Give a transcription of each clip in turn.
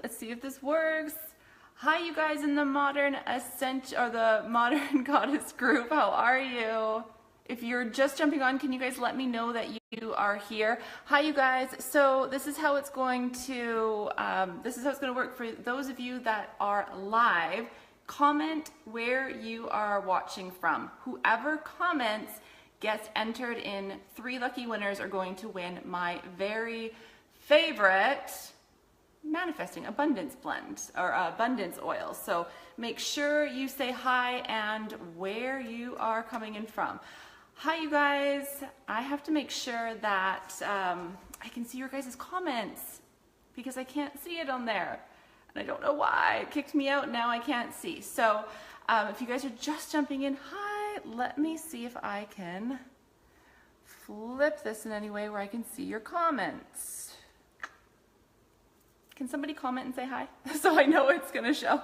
Let's see if this works. Hi, you guys in the Modern Ascension or the Modern Goddess group. How are you? If you're just jumping on, can you guys let me know that you are here? Hi, you guys. So this is how it's going to work for those of you that are live. Comment where you are watching from. Whoever comments gets entered in. 3 lucky winners are going to win my very favorite manifesting abundance blend or abundance oil. So make sure you say hi and where you are coming in from. Hi, you guys. I have to make sure that I can see your guys' comments because I can't see it on there. And I don't know why. It kicked me out. Now I can't see. So if you guys are just jumping in, hi, let me see if I can flip this in any way where I can see your comments. Can somebody comment and say hi so I know it's going to show?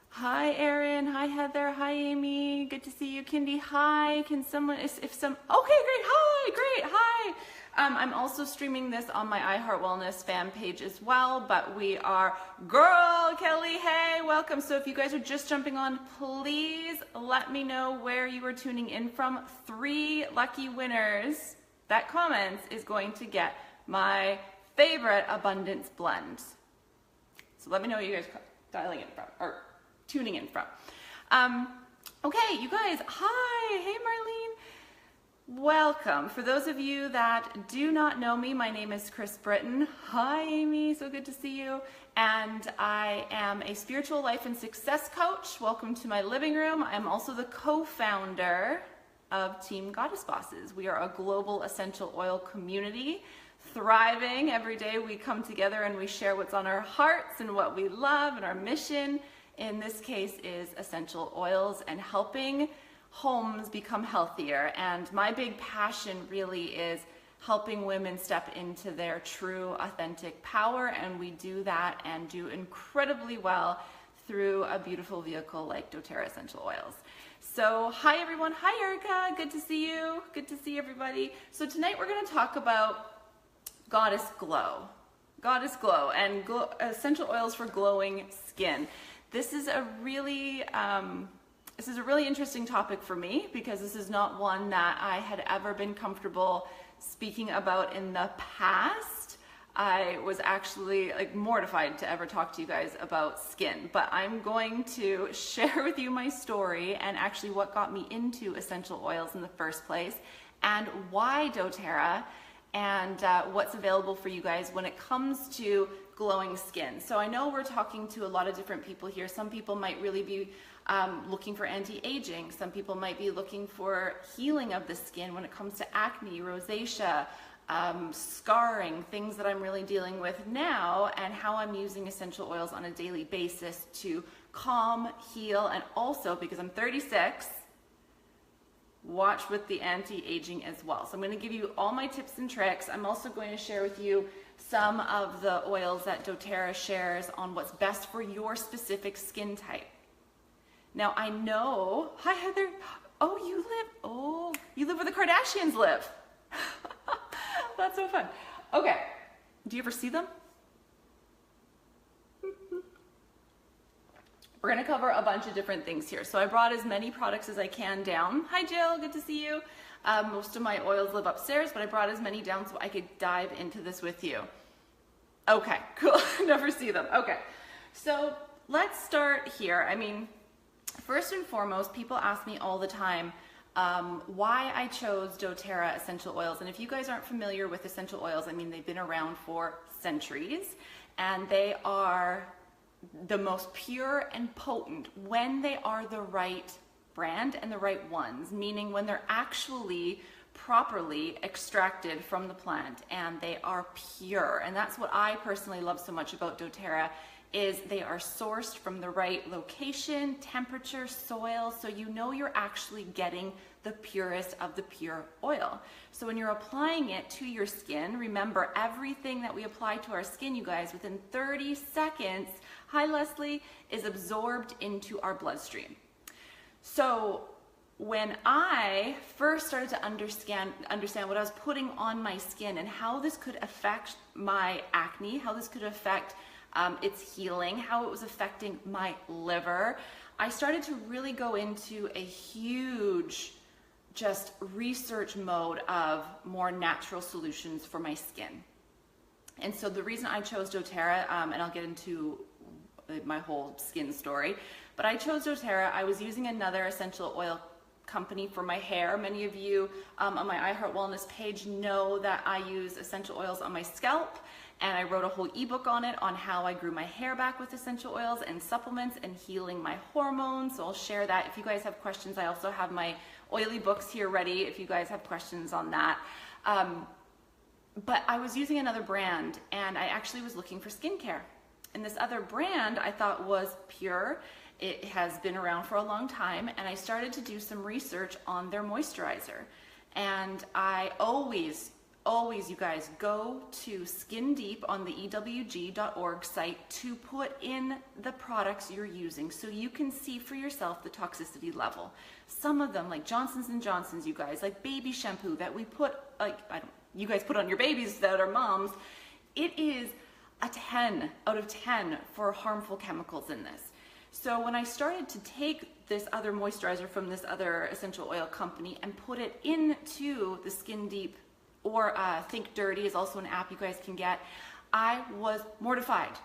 Hi, Erin. Hi, Heather. Hi, Amy. Good to see you. Kindy, hi. Can someone, okay, great. Hi, great. Hi. I'm also streaming this on my iHeart Wellness fan page as well, but we are, girl, Kelly, hey, welcome. So if you guys are just jumping on, please let me know where you are tuning in from. 3 lucky winners that comments is going to get my favorite abundance blend. So let me know where you guys are dialing in from, or tuning in from. Okay, you guys, hi, hey Marlene. Welcome. For those of you that do not know me, my name is Kris Britton. Hi Amy, so good to see you. And I am a spiritual life and success coach. Welcome to my living room. I'm also the co-founder of Team Goddess Bosses. We are a global essential oil community, thriving. Every day we come together and we share what's on our hearts and what we love, and our mission in this case is essential oils and helping homes become healthier. And my big passion really is helping women step into their true authentic power, and we do that and do incredibly well through a beautiful vehicle like doTERRA essential oils. So hi everyone. Hi Erica, good to see you. Good to see everybody. So tonight we're going to talk about Goddess Glow. Goddess Glow and essential oils for glowing skin. This is a really interesting topic for me because this is not one that I had ever been comfortable speaking about in the past. I was actually mortified to ever talk to you guys about skin, but I'm going to share with you my story and actually what got me into essential oils in the first place and why doTERRA and what's available for you guys when it comes to glowing skin. So I know we're talking to a lot of different people here. Some people might really be looking for anti-aging. Some people might be looking for healing of the skin when it comes to acne, rosacea, scarring, things that I'm really dealing with now, and how I'm using essential oils on a daily basis to calm, heal, and also, because I'm 36, watch with the anti-aging as well. So I'm going to give you all my tips and tricks. I'm also going to share with you some of the oils that doTERRA shares on what's best for your specific skin type. Now I know, hi Heather, you live where the Kardashians live. That's so fun. Okay, do you ever see them? We're gonna cover a bunch of different things here. So I brought as many products as I can down. Hi Jill, good to see you. Most of my oils live upstairs, but I brought as many down so I could dive into this with you. Okay, cool, never see them. Okay, so let's start here. I mean, first and foremost, people ask me all the time why I chose doTERRA essential oils. And if you guys aren't familiar with essential oils, I mean, they've been around for centuries and they are the most pure and potent when they are the right brand and the right ones, meaning when they're actually properly extracted from the plant and they are pure. And that's what I personally love so much about doTERRA, is they are sourced from the right location, temperature, soil, so you know you're actually getting the purest of the pure oil. So when you're applying it to your skin, remember everything that we apply to our skin, you guys, within 30 seconds, hi Leslie, is absorbed into our bloodstream. So when I first started to understand what I was putting on my skin and how this could affect my acne, how this could affect its healing, how it was affecting my liver, I started to really go into a huge just research mode of more natural solutions for my skin. And so the reason I chose doTERRA, and I'll get into my whole skin story, but I chose doTERRA. I was using another essential oil company for my hair. Many of you on my I Heart Wellness page know that I use essential oils on my scalp, and I wrote a whole ebook on it on how I grew my hair back with essential oils and supplements and healing my hormones. So I'll share that. If you guys have questions, I also have my oily books here ready if you guys have questions on that. But I was using another brand, and I actually was looking for skincare. And this other brand I thought was Pure. It has been around for a long time, and I started to do some research on their moisturizer. And I always, you guys, go to Skin Deep on the ewg.org site to put in the products you're using so you can see for yourself the toxicity level. Some of them, like Johnson's & Johnson's, you guys, like baby shampoo that we put, like, you guys put on your babies that are moms, it is a 10 out of 10 for harmful chemicals in this. So when I started to take this other moisturizer from this other essential oil company and put it into the Skin Deep, or Think Dirty is also an app you guys can get, I was mortified.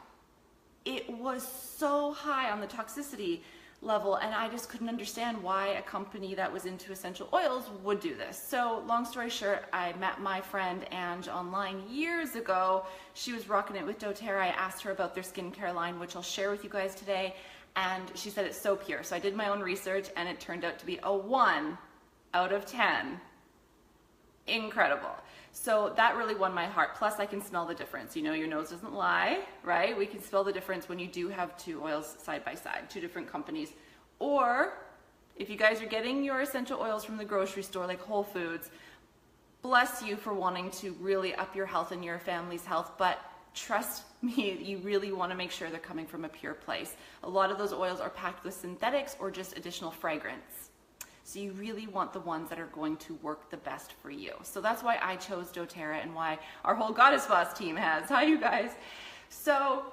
It was so high on the toxicity level, and I just couldn't understand why a company that was into essential oils would do this. So long story short, I met my friend Ange online years ago. She was rocking it with doTERRA. I asked her about their skincare line, which I'll share with you guys today, and she said it's so pure. So I did my own research, and it turned out to be a 1 out of 10. Incredible. So that really won my heart. Plus I can smell the difference. You know, your nose doesn't lie, right? We can smell the difference when you do have two oils side by side, two different companies. Or if you guys are getting your essential oils from the grocery store like Whole Foods, bless you for wanting to really up your health and your family's health, but trust me, you really want to make sure they're coming from a pure place. A lot of those oils are packed with synthetics or just additional fragrance. So you really want the ones that are going to work the best for you. So that's why I chose doTERRA and why our whole Goddess Boss team has. Hi, you guys. So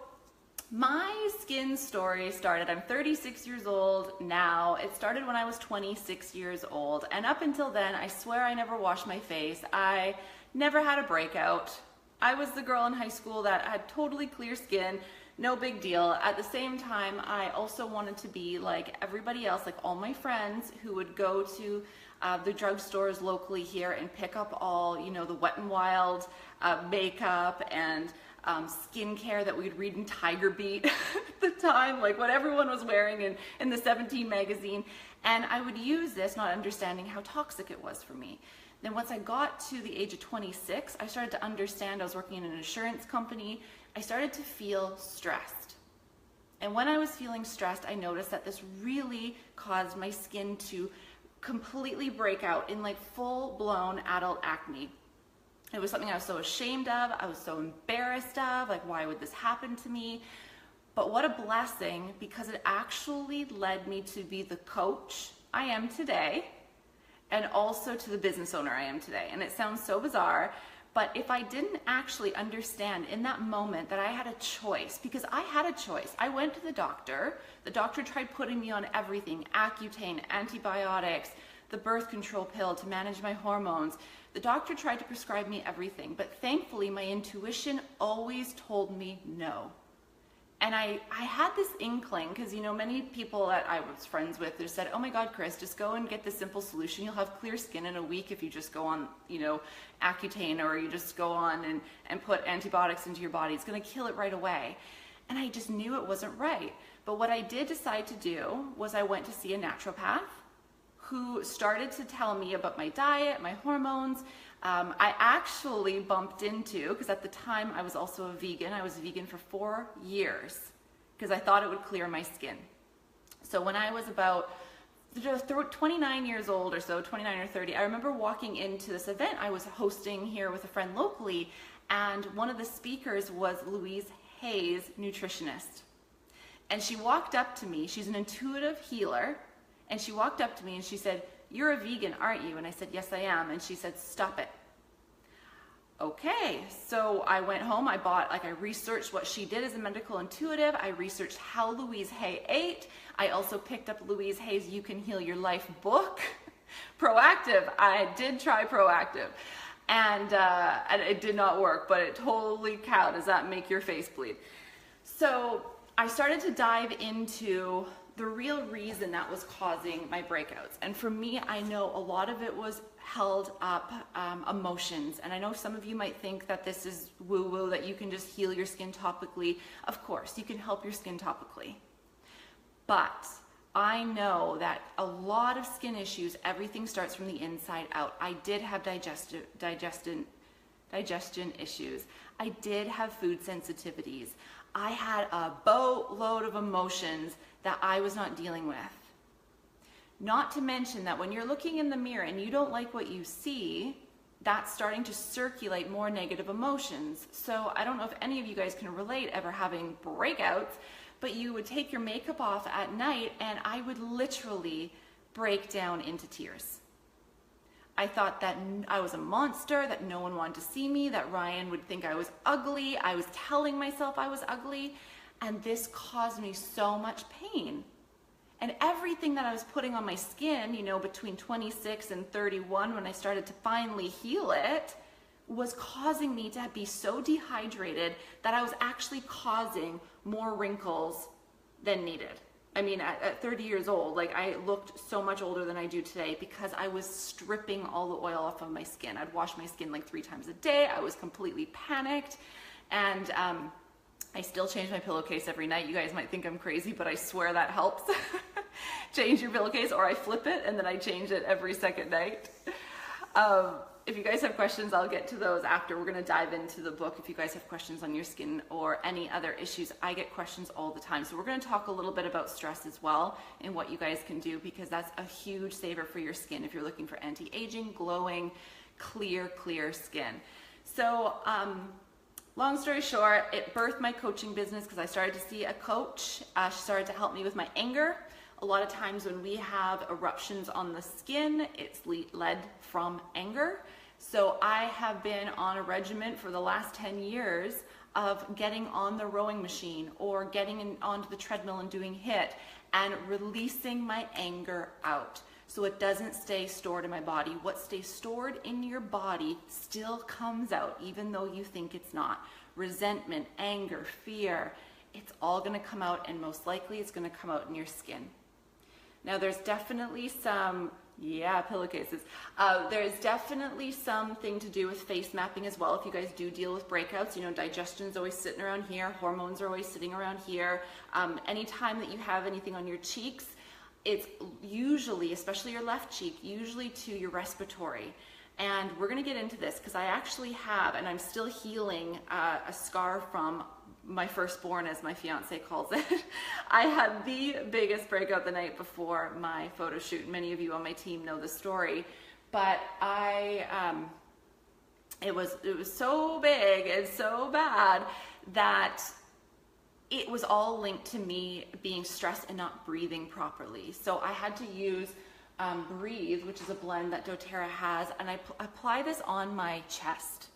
my skin story started, I'm 36 years old now. It started when I was 26 years old. And up until then, I swear I never washed my face. I never had a breakout. I was the girl in high school that had totally clear skin. No big deal. At the same time, I also wanted to be like everybody else, like all my friends who would go to the drugstores locally here and pick up all, you know, the Wet n Wild makeup and skincare that we'd read in Tiger Beat at the time, like what everyone was wearing in the 17 magazine. And I would use this not understanding how toxic it was for me. Then once I got to the age of 26, I started to understand. I was working in an insurance company. I started to feel stressed. And when I was feeling stressed, I noticed that this really caused my skin to completely break out in like full-blown adult acne. It was something I was so ashamed of. I was so embarrassed of, like, why would this happen to me? But what a blessing, because it actually led me to be the coach I am today, and also to the business owner I am today. And it sounds so bizarre, but if I didn't actually understand in that moment that I had a choice, because I had a choice. I went to the doctor tried putting me on everything, Accutane, antibiotics, the birth control pill to manage my hormones. The doctor tried to prescribe me everything, but thankfully my intuition always told me no. And I had this inkling, because, you know, many people that I was friends with just said, oh my God, Kris, just go and get the simple solution. You'll have clear skin in a week if you just go on, you know, Accutane, or you just go on and put antibiotics into your body. It's going to kill it right away. And I just knew it wasn't right. But what I did decide to do was I went to see a naturopath who started to tell me about my diet, my hormones. I actually bumped into, because at the time I was also a vegan. I was a vegan for 4 years because I thought it would clear my skin. So when I was about 29 years old or so, 29 or 30, I remember walking into this event I was hosting here with a friend locally, and one of the speakers was Louise Hayes, nutritionist. And she walked up to me. She's an intuitive healer. And she walked up to me and she said, "You're a vegan, aren't you?" And I said, "Yes, I am." And she said, "Stop it." Okay, so I went home, I researched what she did as a medical intuitive, I researched how Louise Hay ate, I also picked up Louise Hay's You Can Heal Your Life book. Proactive, I did try Proactive, and it did not work, but it holy cow, does that make your face bleed. So I started to dive into the real reason that was causing my breakouts. And for me, I know a lot of it was held up emotions. And I know some of you might think that this is woo-woo, that you can just heal your skin topically. Of course, you can help your skin topically. But I know that a lot of skin issues, everything starts from the inside out. I did have digestion issues. I did have food sensitivities. I had a boatload of emotions that I was not dealing with. Not to mention that when you're looking in the mirror and you don't like what you see, that's starting to circulate more negative emotions. So I don't know if any of you guys can relate ever having breakouts, but you would take your makeup off at night and I would literally break down into tears. I thought that I was a monster, that no one wanted to see me, that Ryan would think I was ugly. I was telling myself I was ugly, and this caused me so much pain. And everything that I was putting on my skin, you know, between 26 and 31, when I started to finally heal it, was causing me to be so dehydrated that I was actually causing more wrinkles than needed. I mean, at 30 years old, like, I looked so much older than I do today because I was stripping all the oil off of my skin. I'd wash my skin like 3 times a day. I was completely panicked. And I still change my pillowcase every night. You guys might think I'm crazy, but I swear that helps. Change your pillowcase, or I flip it and then I change it every second night. If you guys have questions, I'll get to those after. We're gonna dive into the book. If you guys have questions on your skin or any other issues, I get questions all the time. So we're gonna talk a little bit about stress as well and what you guys can do, because that's a huge saver for your skin if you're looking for anti-aging, glowing, clear skin. So long story short, it birthed my coaching business because I started to see a coach. She started to help me with my anger. A lot of times when we have eruptions on the skin, it's led from anger. So I have been on a regimen for the last 10 years of getting on the rowing machine or getting onto the treadmill and doing HIIT and releasing my anger out so it doesn't stay stored in my body. What stays stored in your body still comes out, even though you think it's not. Resentment, anger, fear, it's all gonna come out, and most likely it's gonna come out in your skin. Now there's definitely some, pillowcases. There's definitely something to do with face mapping as well. If you guys do deal with breakouts, you know, digestion's always sitting around here, hormones are always sitting around here. Anytime that you have anything on your cheeks, it's usually, especially your left cheek, usually to your respiratory. And we're gonna get into this because I actually have, and I'm still healing a scar from my firstborn, as my fiance calls it. I had the biggest breakout the night before my photo shoot. Many of you on my team know the story, but it was so big and so bad that it was all linked to me being stressed and not breathing properly. So I had to use Breathe, which is a blend that doTERRA has, and I apply this on my chest.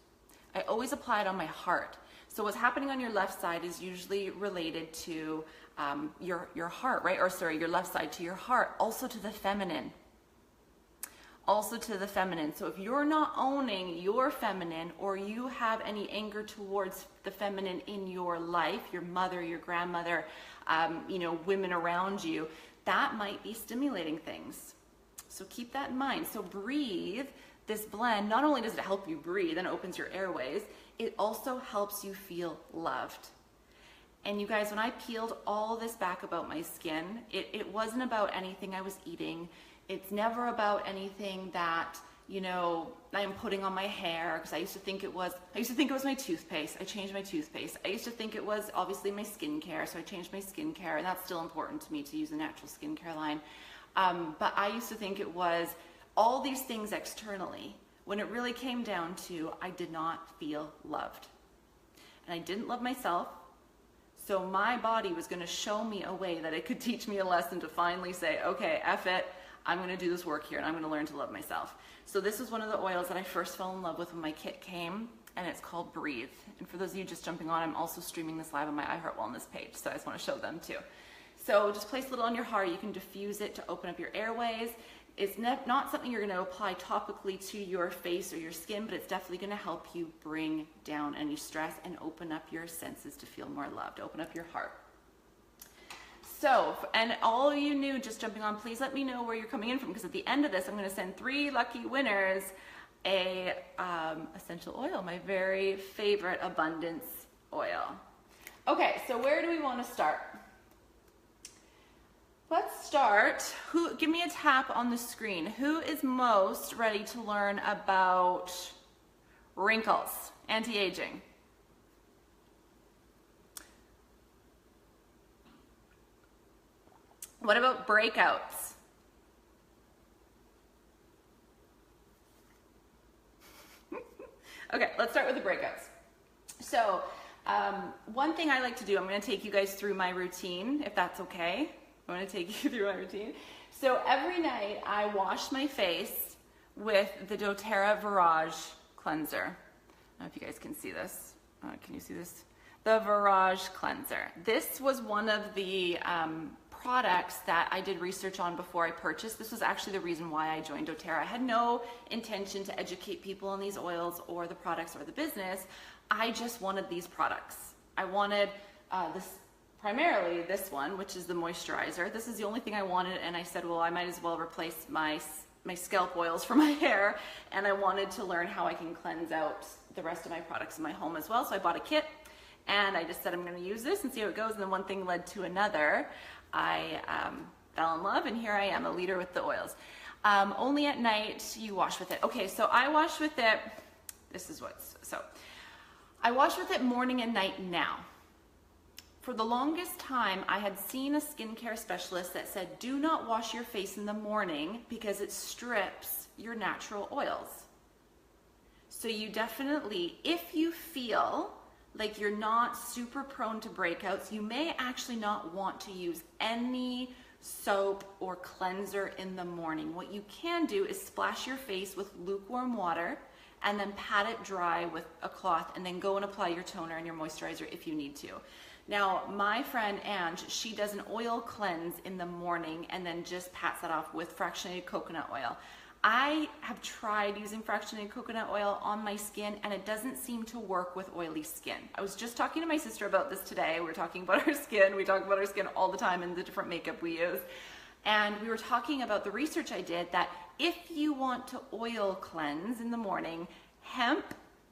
I always apply it on my heart. So what's happening on your left side is usually related to your heart, right? Or sorry, your left side to your heart, also to the feminine. Also to the feminine. So if you're not owning your feminine, or you have any anger towards the feminine in your life, your mother, your grandmother, you know, women around you, that might be stimulating things. So keep that in mind. So Breathe, this blend, not only does it help you breathe and opens your airways, it also helps you feel loved. And you guys, when I peeled all this back about my skin, it wasn't about anything I was eating. It's never about anything that, you know, I'm putting on my hair, because I used to think it was my toothpaste. I changed my toothpaste. I used to think it was obviously my skincare, so I changed my skincare, and that's still important to me to use a natural skincare line. But I used to think it was all these things externally, when it really came down to I did not feel loved. And I didn't love myself, so my body was going to show me a way that it could teach me a lesson to finally say, okay, F it, I'm gonna do this work here and I'm gonna learn to love myself. So this was one of the oils that I first fell in love with when my kit came, and it's called Breathe. And for those of you just jumping on, I'm also streaming this live on my iHeart Wellness page, so I just wanna show them too. So just place a little on your heart. You can diffuse it to open up your airways. It's not something you're gonna apply topically to your face or your skin, but it's definitely gonna help you bring down any stress and open up your senses to feel more loved, open up your heart. So, and all of you new just jumping on, please let me know where you're coming in from, because at the end of this, I'm gonna send 3 lucky winners a essential oil, my very favorite abundance oil. Okay, so where do we wanna start? Let's start. Give me a tap on the screen. Who is most ready to learn about wrinkles, anti-aging? What about breakouts? Okay, let's start with the breakouts. So one thing I like to do, I'm going to take you guys through my routine, if that's okay. I'm going to take you through my routine. So every night I wash my face with the doTERRA Virage cleanser. I don't know if you guys can see this. Can you see this? The Virage cleanser. This was one of the products that I did research on before I purchased. This was actually the reason why I joined doTERRA. I had no intention to educate people on these oils or the products or the business. I just wanted these products. I wanted primarily this one, which is the moisturizer. This is the only thing I wanted, and I said, well, I might as well replace my scalp oils for my hair, and I wanted to learn how I can cleanse out the rest of my products in my home as well. So I bought a kit, and I just said I'm going to use this and see how it goes, and then one thing led to another. I fell in love, and here I am, a leader with the oils. Only at night you wash with it. Okay, so I wash with it, I wash with it morning and night now. For the longest time, I had seen a skincare specialist that said, do not wash your face in the morning because it strips your natural oils. So you definitely, if you feel like you're not super prone to breakouts, you may actually not want to use any soap or cleanser in the morning. What you can do is splash your face with lukewarm water and then pat it dry with a cloth, and then go and apply your toner and your moisturizer if you need to. Now, my friend Ange, she does an oil cleanse in the morning and then just pats that off with fractionated coconut oil. I have tried using fractionated coconut oil on my skin, and it doesn't seem to work with oily skin. I was just talking to my sister about this today. We were talking about our skin. We talk about our skin all the time and the different makeup we use. And we were talking about the research I did that if you want to oil cleanse in the morning, hemp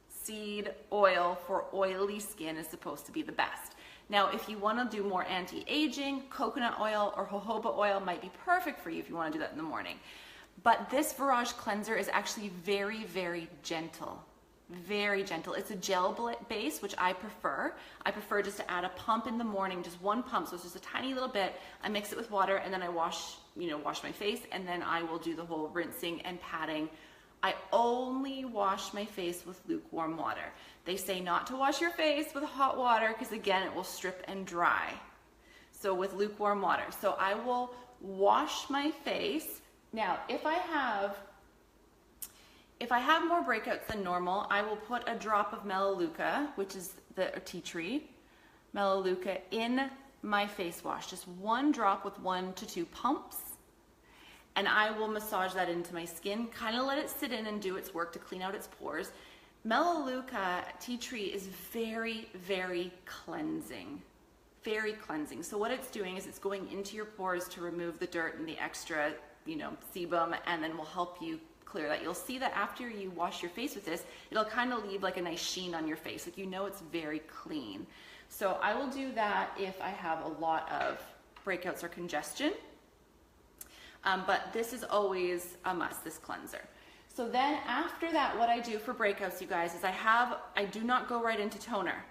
seed oil for oily skin is supposed to be the best. Now, if you want to do more anti-aging, coconut oil or jojoba oil might be perfect for you if you want to do that in the morning. But this Virage cleanser is actually very, very gentle. Very gentle. It's a gel base, which I prefer. I prefer just to add a pump in the morning, just one pump, so it's just a tiny little bit. I mix it with water, and then I wash my face, and then I will do the whole rinsing and patting. I only wash my face with lukewarm water. They say not to wash your face with hot water because, again, it will strip and dry. So with lukewarm water. So I will wash my face. Now, if I have more breakouts than normal, I will put a drop of Melaleuca, which is the tea tree, Melaleuca, in my face wash. Just one drop with 1 to 2 pumps. And I will massage that into my skin, kind of let it sit in and do its work to clean out its pores. Melaleuca tea tree is very, very cleansing. Very cleansing. So what it's doing is it's going into your pores to remove the dirt and the extra, sebum, and then will help you clear that. You'll see that after you wash your face with this, it'll kind of leave like a nice sheen on your face. Like, it's very clean. So I will do that if I have a lot of breakouts or congestion. But this is always a must, this cleanser. So then after that, what I do for breakouts, you guys, is I do not go right into toner.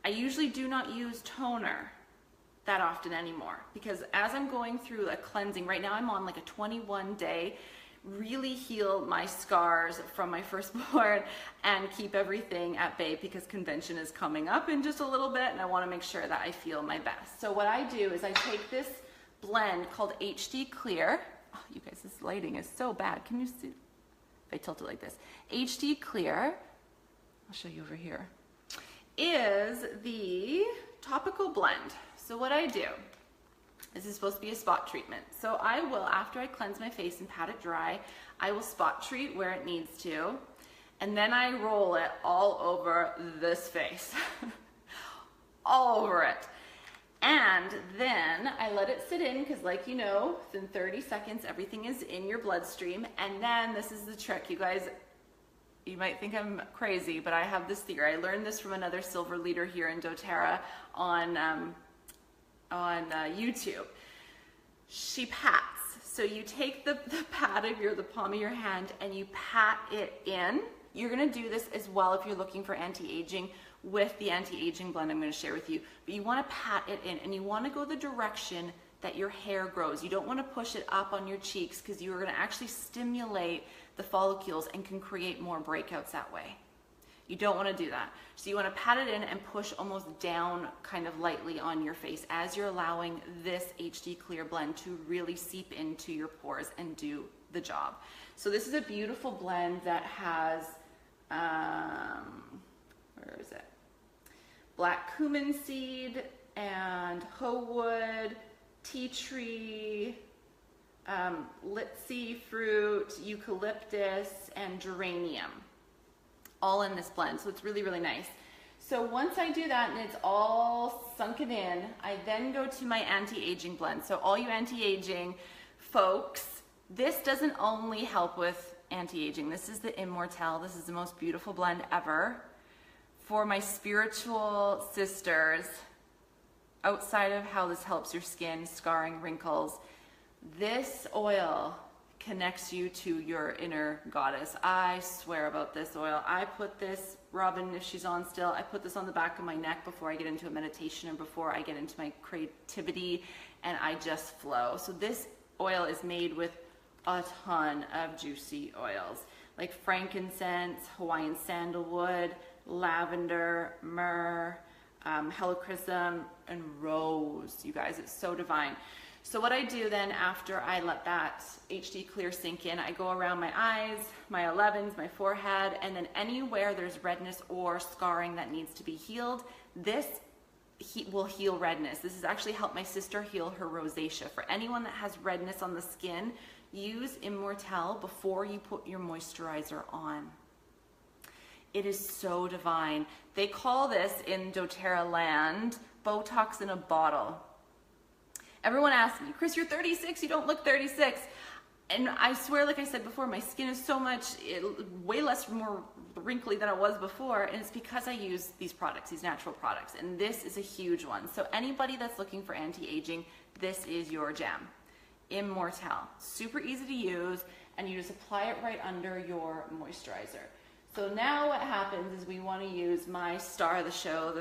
I usually do not use toner that often anymore, because as I'm going through a cleansing, right now I'm on like a 21-day, really heal my scars from my firstborn and keep everything at bay, because convention is coming up in just a little bit and I want to make sure that I feel my best. So what I do is I take this blend called HD Clear. Oh, you guys, this lighting is so bad. Can you see? If I tilt it like this. HD Clear, I'll show you over here, is the topical blend. So what I do, this is supposed to be a spot treatment. So I will, after I cleanse my face and pat it dry, I will spot treat where it needs to, and then I roll it all over this face, all over it. And then I let it sit in, because like you know, within 30 seconds, everything is in your bloodstream. And then this is the trick, you guys. You might think I'm crazy, but I have this theory. I learned this from another silver leader here in doTERRA on YouTube. She pats. So you take the pad of the palm of your hand and you pat it in. You're gonna do this as well if you're looking for anti-aging with the anti-aging blend I'm gonna share with you. But you wanna pat it in, and you wanna go the direction that your hair grows. You don't wanna push it up on your cheeks, because you're gonna actually stimulate the follicles and can create more breakouts that way. You don't want to do that. So you want to pat it in and push almost down kind of lightly on your face as you're allowing this HD Clear blend to really seep into your pores and do the job. So this is a beautiful blend that has, where is it? Black cumin seed and hoe wood, tea tree, litsea fruit, eucalyptus, and geranium, all in this blend. So it's really, really nice. So once I do that and it's all sunken in, I then go to my anti-aging blend. So all you anti-aging folks, this doesn't only help with anti-aging. This is the Immortelle. This is the most beautiful blend ever. For my spiritual sisters, outside of how this helps your skin, scarring, wrinkles, this oil connects you to your inner goddess. I swear about this oil. I put this, Robin, if she's on still, I put this on the back of my neck before I get into a meditation and before I get into my creativity, and I just flow. So this oil is made with a ton of juicy oils, like frankincense, Hawaiian sandalwood, lavender, myrrh, helichrysum, and rose. You guys, it's so divine. So what I do then after I let that HD Clear sink in, I go around my eyes, my 11s, my forehead, and then anywhere there's redness or scarring that needs to be healed, this will heal redness. This has actually helped my sister heal her rosacea. For anyone that has redness on the skin, use Immortelle before you put your moisturizer on. It is so divine. They call this in doTERRA land Botox in a bottle. Everyone asks me, Kris, you're 36, you don't look 36. And I swear, like I said before, my skin is so much, way less more wrinkly than it was before, and it's because I use these products, these natural products, and this is a huge one. So anybody that's looking for anti-aging, this is your jam. Immortelle, super easy to use, and you just apply it right under your moisturizer. So now what happens is we want to use my star of the show,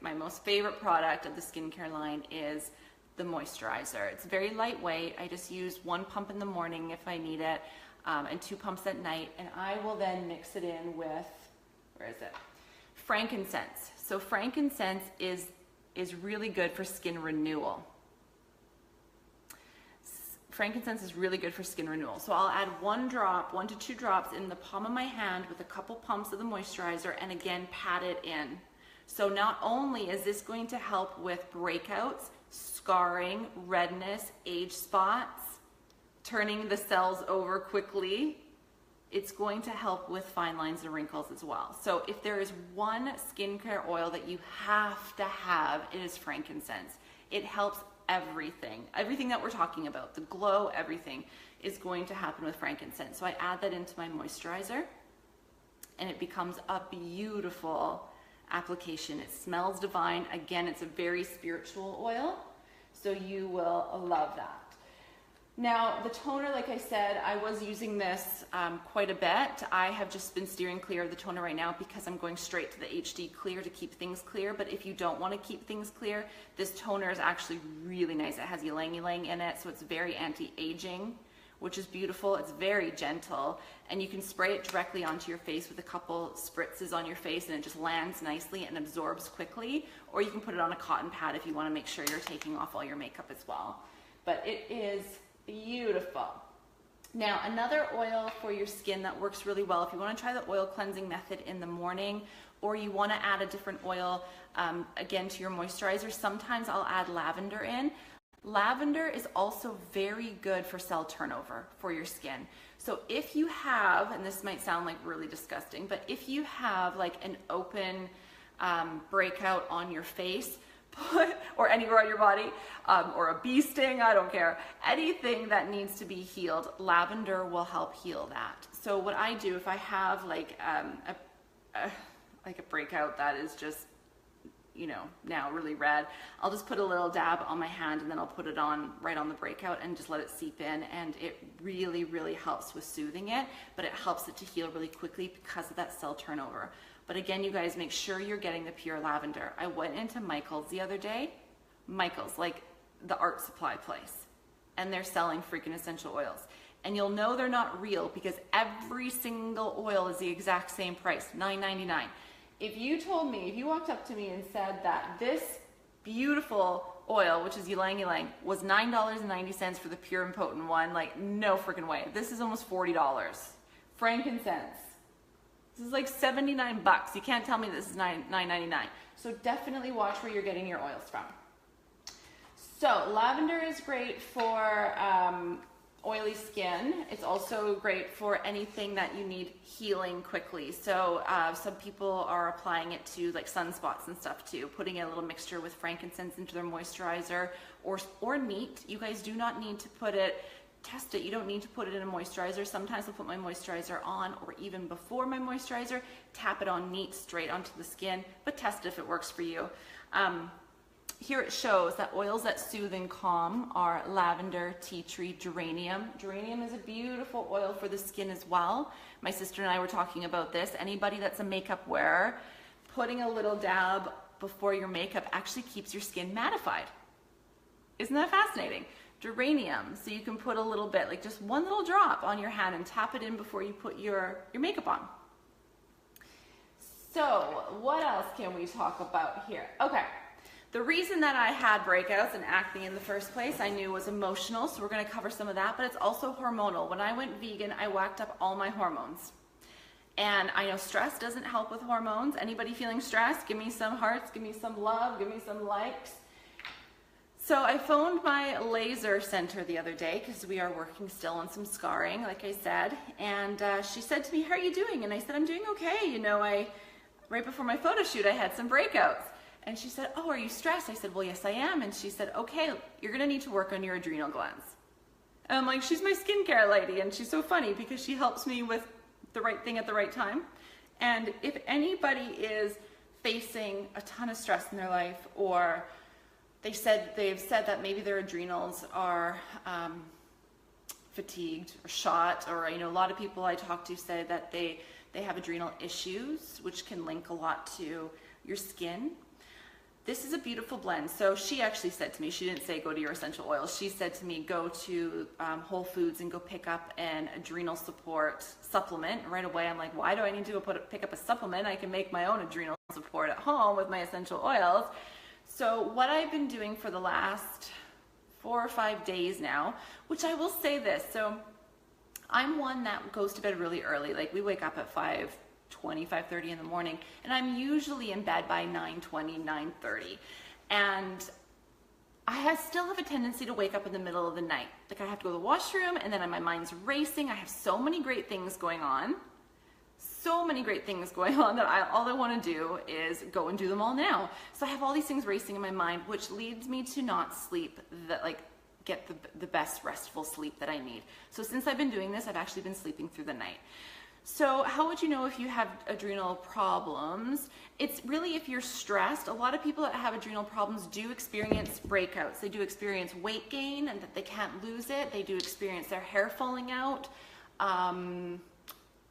my most favorite product of the skincare line is the moisturizer. It's very lightweight. I just use 1 pump in the morning if I need it, and 2 pumps at night, and I will then mix it in with, where is it? Frankincense. So frankincense is really good for skin renewal. Frankincense is really good for skin renewal. So I'll add 1 to 2 drops in the palm of my hand with a couple pumps of the moisturizer, and again pat it in. So not only is this going to help with breakouts, scarring, redness, age spots, turning the cells over quickly, it's going to help with fine lines and wrinkles as well. So if there is one skincare oil that you have to have, it is frankincense. It helps everything that we're talking about, the glow, everything is going to happen with frankincense. So I add that into my moisturizer, and it becomes a beautiful application. It smells divine. Again, it's a very spiritual oil, so you will love that. Now, the toner, like I said, I was using this quite a bit. I have just been steering clear of the toner right now because I'm going straight to the HD Clear to keep things clear. But if you don't want to keep things clear, this toner is actually really nice. It has ylang ylang in it, so it's very anti-aging, which is beautiful. It's very gentle, and you can spray it directly onto your face with a couple spritzes on your face, and it just lands nicely and absorbs quickly. Or you can put it on a cotton pad if you want to make sure you're taking off all your makeup as well. but it is beautiful. Now, another oil for your skin that works really well, if you want to try the oil cleansing method in the morning, or you want to add a different oil, again, to your moisturizer, sometimes I'll add lavender in. Lavender is also very good for cell turnover for your skin. So if you have, and this might sound like really disgusting, but if you have like an open breakout on your face, or anywhere on your body, or a bee sting, I don't care, anything that needs to be healed, lavender will help heal that. So what I do, if I have like a breakout that is just, you know, now really red, I'll just put a little dab on my hand, and then I'll put it on right on the breakout and just let it seep in, and it really, really helps with soothing it, but it helps it to heal really quickly because of that cell turnover. But again, you guys, make sure you're getting the pure lavender. I went into Michael's the other day, Michael's, like the art supply place, and they're selling freaking essential oils. And you'll know they're not real because every single oil is the exact same price, $9.99. If you told me, if you walked up to me and said that this beautiful oil, which is ylang ylang, was $9.90 for the pure and potent one, like no freaking way. This is almost $40. Frankincense. This is like 79 bucks. You can't tell me this is $9.99. So definitely watch where you're getting your oils from. So lavender is great for oily skin. It's also great for anything that you need healing quickly. So some people are applying it to like sunspots and stuff too, putting a little mixture with frankincense into their moisturizer, or neat. You guys do not need to put it, test it. You don't need to put it in a moisturizer. Sometimes I'll put my moisturizer on, or even before my moisturizer, tap it on neat straight onto the skin, but test it if it works for you. Here it shows that oils that soothe and calm are lavender, tea tree, geranium. Geranium is a beautiful oil for the skin as well. My sister and I were talking about this. Anybody that's a makeup wearer, putting a little dab before your makeup actually keeps your skin mattified. Isn't that fascinating? Geranium, so you can put a little bit, like just one little drop on your hand and tap it in before you put your makeup on. So what else can we talk about here? Okay. The reason that I had breakouts and acne in the first place, I knew was emotional, so we're going to cover some of that, but it's also hormonal. When I went vegan, I whacked up all my hormones. And I know stress doesn't help with hormones. Anybody feeling stressed? Give me some hearts, give me some love, give me some likes. So I phoned my laser center the other day because we are working still on some scarring, like I said, and she said to me, "How are you doing?" And I said, "I'm doing okay. You know, right before my photo shoot, I had some breakouts." And she said, "Oh, are you stressed?" I said, "Well, yes, I am." And she said, "Okay, you're going to need to work on your adrenal glands." And I'm like, she's my skincare lady, and she's so funny because she helps me with the right thing at the right time. And if anybody is facing a ton of stress in their life, or they've said that maybe their adrenals are fatigued or shot, or a lot of people I talk to say that they have adrenal issues, which can link a lot to your skin. This is a beautiful blend. So she actually said to me, she didn't say go to your essential oils. She said to me, go to Whole Foods and go pick up an adrenal support supplement. Right away, I'm like, why do I need to pick up a supplement? I can make my own adrenal support at home with my essential oils. So what I've been doing for the last 4 or 5 days now, which I will say this, so I'm one that goes to bed really early. Like we wake up at 5:20, 5:30 in the morning, and I'm usually in bed by 9:20, 9:30. And I still have a tendency to wake up in the middle of the night. Like I have to go to the washroom, and then my mind's racing. I have so many great things going on. That all I want to do is go and do them all now. So I have all these things racing in my mind, which leads me to not sleep, get the best restful sleep that I need. So since I've been doing this, I've actually been sleeping through the night. So how would you know if you have adrenal problems? It's really if you're stressed. A lot of people that have adrenal problems do experience breakouts. They do experience weight gain and that they can't lose it. They do experience their hair falling out.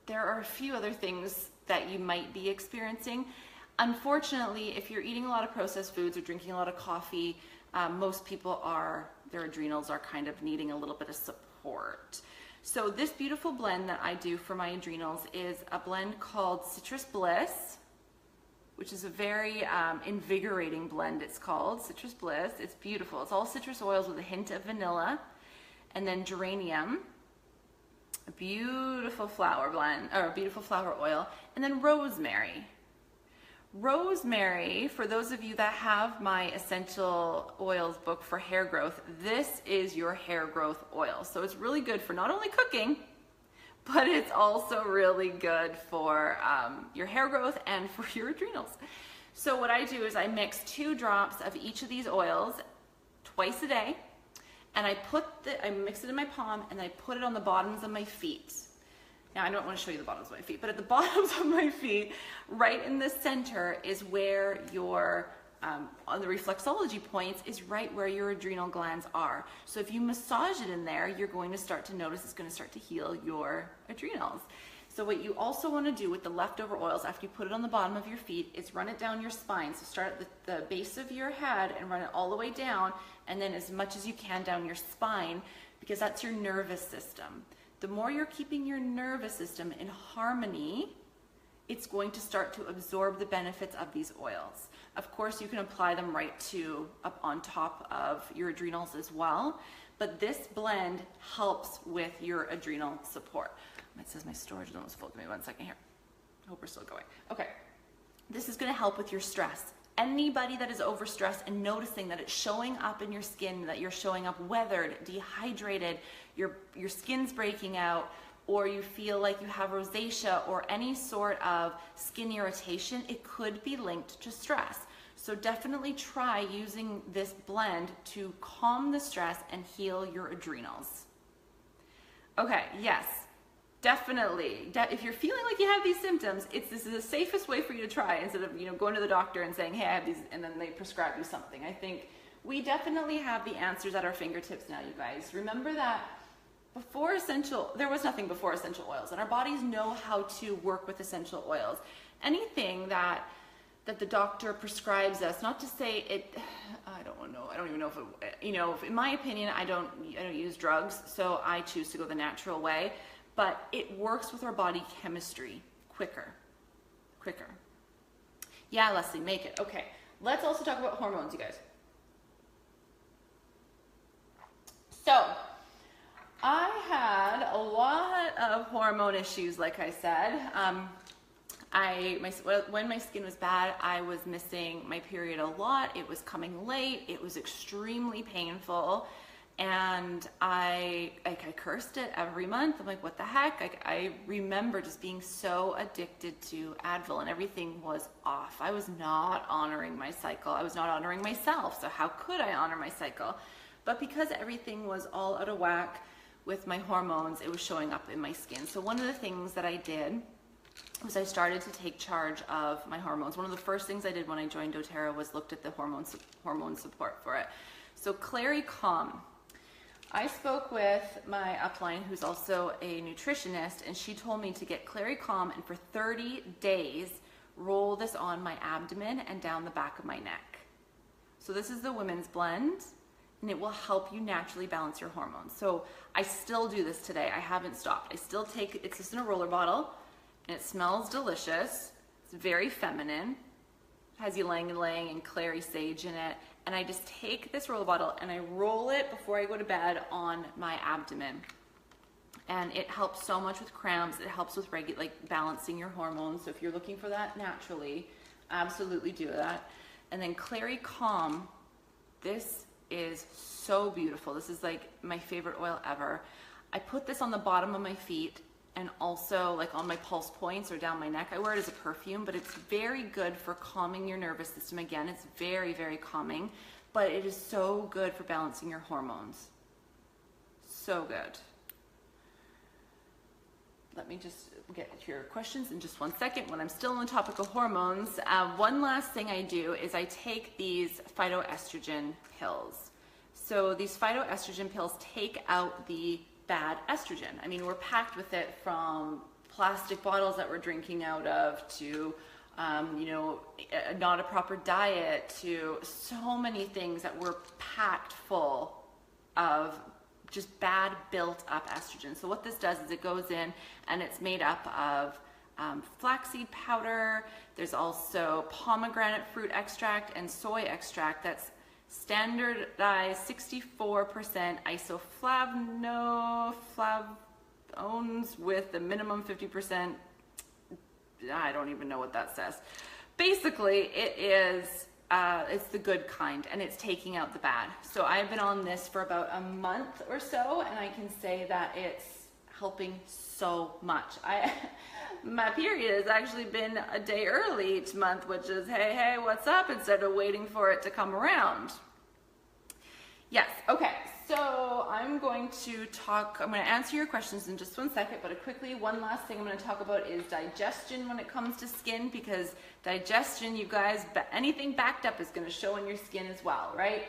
There are a few other things that you might be experiencing. Unfortunately, if you're eating a lot of processed foods or drinking a lot of coffee, most people their adrenals are kind of needing a little bit of support. So this beautiful blend that I do for my adrenals is a blend called Citrus Bliss, which is a very invigorating blend. It's called Citrus Bliss. It's beautiful. It's all citrus oils with a hint of vanilla, and then geranium, a beautiful flower blend, or a beautiful flower oil, and then rosemary. Rosemary, for those of you that have my essential oils book for hair growth, this is your hair growth oil. So it's really good for not only cooking, but it's also really good for your hair growth and for your adrenals. So what I do is I mix 2 drops of each of these oils twice a day, and I mix it in my palm, and I put it on the bottoms of my feet. Now, I don't want to show you the bottoms of my feet, but at the bottoms of my feet, right in the center, is where your, on the reflexology points, is right where your adrenal glands are. So if you massage it in there, you're going to start to notice it's going to start to heal your adrenals. So what you also want to do with the leftover oils after you put it on the bottom of your feet is run it down your spine. So start at the base of your head and run it all the way down, and then as much as you can down your spine, because that's your nervous system. The more you're keeping your nervous system in harmony, it's going to start to absorb the benefits of these oils. Of course, you can apply them right up on top of your adrenals as well, but this blend helps with your adrenal support. It says my storage zone is full. Give me 1 second here. I hope we're still going. Okay. This is going to help with your stress. Anybody that is overstressed and noticing that it's showing up in your skin, that you're showing up weathered, dehydrated, your skin's breaking out, or you feel like you have rosacea or any sort of skin irritation, it could be linked to stress. So definitely try using this blend to calm the stress and heal your adrenals. Okay, yes. Definitely. If you're feeling like you have these symptoms, this is the safest way for you to try, instead of going to the doctor and saying, hey, I have these, and then they prescribe you something. I think we definitely have the answers at our fingertips now, you guys. Remember that there was nothing before essential oils, and our bodies know how to work with essential oils. Anything that the doctor prescribes us, not to say it, I don't even know if it, in my opinion, I don't use drugs, so I choose to go the natural way. But it works with our body chemistry quicker. Yeah, Leslie, make it. Okay, let's also talk about hormones, you guys. So, I had a lot of hormone issues, like I said. When my skin was bad, I was missing my period a lot. It was coming late. It was extremely painful. And I cursed it every month. I'm like, what the heck? I remember just being so addicted to Advil, and everything was off. I was not honoring my cycle. I was not honoring myself. So how could I honor my cycle? But because everything was all out of whack with my hormones, it was showing up in my skin. So one of the things that I did was I started to take charge of my hormones. One of the first things I did when I joined doTERRA was looked at the hormone support for it. So Clary Calm. I spoke with my upline, who's also a nutritionist, and she told me to get Clary Calm, and for 30 days, roll this on my abdomen and down the back of my neck. So this is the women's blend, and it will help you naturally balance your hormones. So I still do this today. I haven't stopped. I still take it. It's just in a roller bottle, and it smells delicious. It's very feminine. It has ylang ylang and clary sage in it. And I just take this roller bottle and I roll it before I go to bed on my abdomen. And it helps so much with cramps. It helps with balancing your hormones. So if you're looking for that naturally, absolutely do that. And then Clary Calm, this is so beautiful. This is like my favorite oil ever. I put this on the bottom of my feet and also like on my pulse points or down my neck. I wear it as a perfume, but it's very good for calming your nervous system. Again, it's very, very calming, but it is so good for balancing your hormones. So good. Let me just get to your questions in just 1 second. When I'm still on the topic of hormones, one last thing I do is I take these phytoestrogen pills. So these phytoestrogen pills take out the bad estrogen. I mean, we're packed with it from plastic bottles that we're drinking out of to, not a proper diet, to so many things that we're packed full of just bad built up estrogen. So what this does is it goes in and it's made up of flaxseed powder. There's also pomegranate fruit extract and soy extract that's standardized 64% isoflavones with a minimum 50%. I don't even know what that says. Basically, it is it's the good kind, and it's taking out the bad. So I've been on this for about a month or so, and I can say that it's helping so much. My period has actually been a day early each month, which is, hey, hey, what's up, instead of waiting for it to come around. Yes, okay, so I'm going to answer your questions in just one second, but quickly, one last thing I'm going to talk about is digestion when it comes to skin, because digestion, you guys, anything backed up is going to show in your skin as well, right?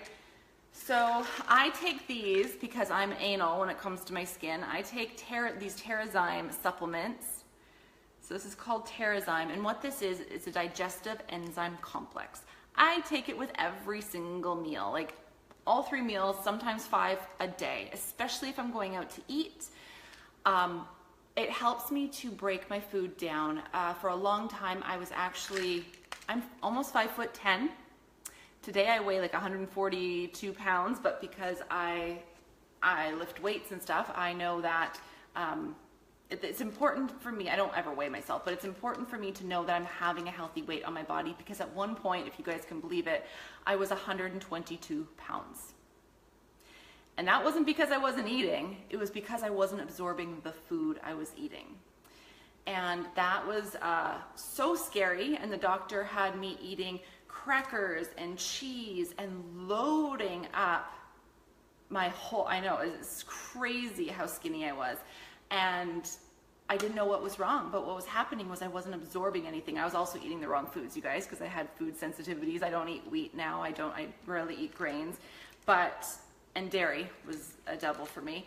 So I take these because I'm anal when it comes to my skin. I take these Terrazyme supplements. So this is called Terrazyme, and what this is, it's a digestive enzyme complex. I take it with every single meal, like all 3 meals, sometimes 5 a day, especially if I'm going out to eat. It helps me to break my food down. For a long time, I'm almost 5'10". Today I weigh like 142 pounds, but because I lift weights and stuff, I know that it's important for me. I don't ever weigh myself, but it's important for me to know that I'm having a healthy weight on my body, because at one point, if you guys can believe it, I was 122 pounds. And that wasn't because I wasn't eating, it was because I wasn't absorbing the food I was eating. And that was so scary, and the doctor had me eating crackers and cheese and loading up my whole, I know, it's crazy how skinny I was. And I didn't know what was wrong, but what was happening was I wasn't absorbing anything. I was also eating the wrong foods, you guys, because I had food sensitivities. I don't eat wheat now. I rarely eat grains, and dairy was a double for me.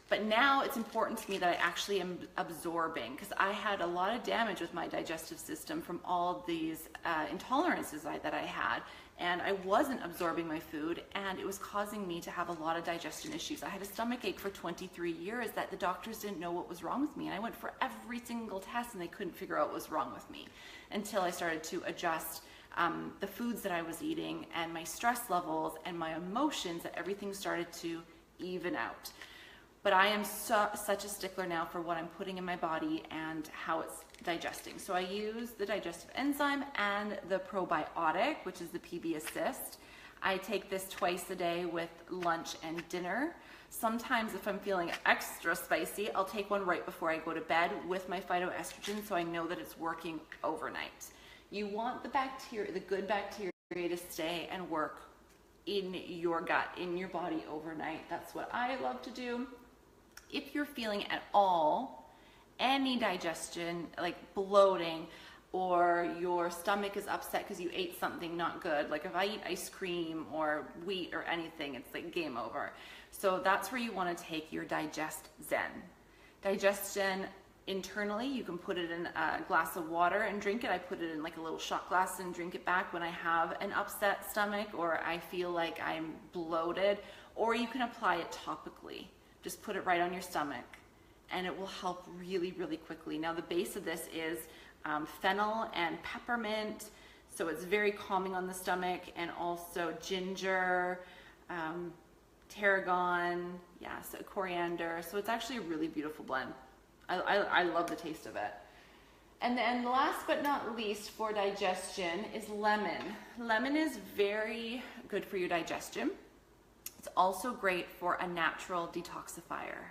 But now it's important to me that I actually am absorbing, because I had a lot of damage with my digestive system from all these intolerances that I had, and I wasn't absorbing my food, and it was causing me to have a lot of digestion issues. I had a stomach ache for 23 years that the doctors didn't know what was wrong with me, and I went for every single test and they couldn't figure out what was wrong with me until I started to adjust the foods that I was eating and my stress levels and my emotions, that everything started to even out. But I am such a stickler now for what I'm putting in my body and how it's digesting. So I use the digestive enzyme and the probiotic, which is the PB Assist. I take this twice a day with lunch and dinner. Sometimes if I'm feeling extra spicy, I'll take one right before I go to bed with my phytoestrogen, so I know that it's working overnight. You want the bacteria, the good bacteria, to stay and work in your gut, in your body overnight. That's what I love to do. If you're feeling at all any digestion, like bloating, or your stomach is upset because you ate something not good, like if I eat ice cream or wheat or anything, it's like game over. So that's where you want to take your Digest Zen. Digestion internally, you can put it in a glass of water and drink it. I put it in like a little shot glass and drink it back when I have an upset stomach or I feel like I'm bloated, or you can apply it topically. Just put it right on your stomach and it will help really, really quickly. Now the base of this is fennel and peppermint, so it's very calming on the stomach, and also ginger, tarragon, so coriander. So it's actually a really beautiful blend. I love the taste of it. And then last but not least for digestion is lemon. Lemon is very good for your digestion. It's also great for a natural detoxifier.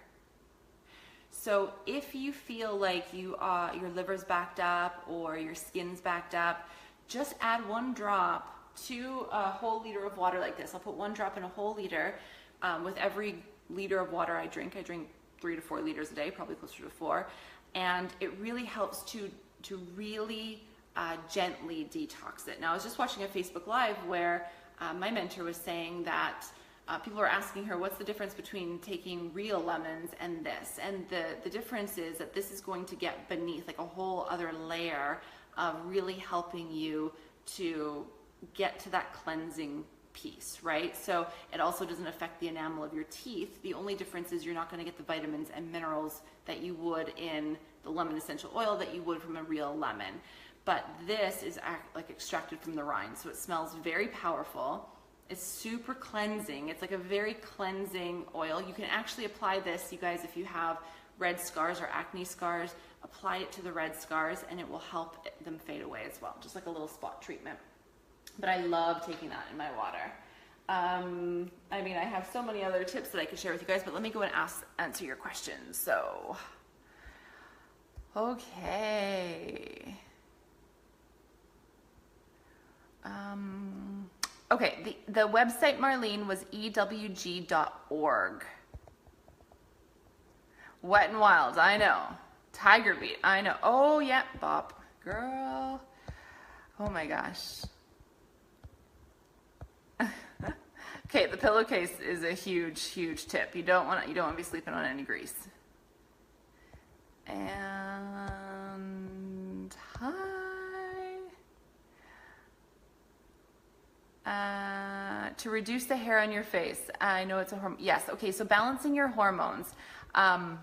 So if you feel like your liver's backed up or your skin's backed up, just add 1 drop to a whole liter of water like this. I'll put 1 drop in a whole liter. With every liter of water I drink 3 to 4 liters a day, probably closer to 4. And it really helps to really gently detox it. Now I was just watching a Facebook Live where my mentor was saying that people are asking her, what's the difference between taking real lemons and this? And the difference is that this is going to get beneath, like a whole other layer of really helping you to get to that cleansing piece, right? So it also doesn't affect the enamel of your teeth. The only difference is you're not going to get the vitamins and minerals that you would in the lemon essential oil that you would from a real lemon. But this is like extracted from the rind, so it smells very powerful. It's super cleansing. It's like a very cleansing oil. You can actually apply this, you guys, if you have red scars or acne scars, apply it to the red scars and it will help them fade away as well, just like a little spot treatment. But I love taking that in my water. I mean, I have so many other tips that I could share with you guys, but let me go and answer your questions. So, okay. Okay, the website, Marlene, was ewg.org. Wet and Wild, I know. Tiger Beat, I know. Oh, yeah, Bop. Girl. Oh my gosh. Okay, the pillowcase is a huge, huge tip. You don't want to be sleeping on any grease. And hi. To reduce the hair on your face. I know it's a hormone. Yes. Okay. So balancing your hormones. But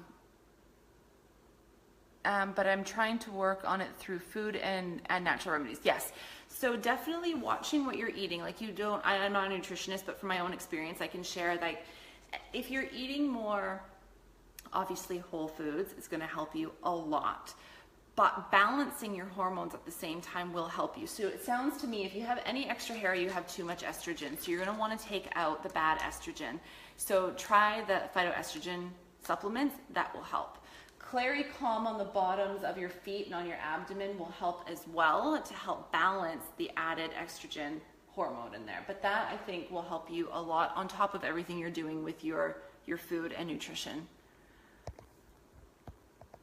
I'm trying to work on it through food and natural remedies. Yes. So definitely watching what you're eating. Like I'm not a nutritionist, but from my own experience, I can share, like, if you're eating more, obviously whole foods is going to help you a lot. But balancing your hormones at the same time will help you. So it sounds to me, if you have any extra hair, you have too much estrogen. So you're going to want to take out the bad estrogen. So try the phytoestrogen supplements. That will help. Clary Calm on the bottoms of your feet and on your abdomen will help as well to help balance the added estrogen hormone in there. But that, I think, will help you a lot on top of everything you're doing with your food and nutrition.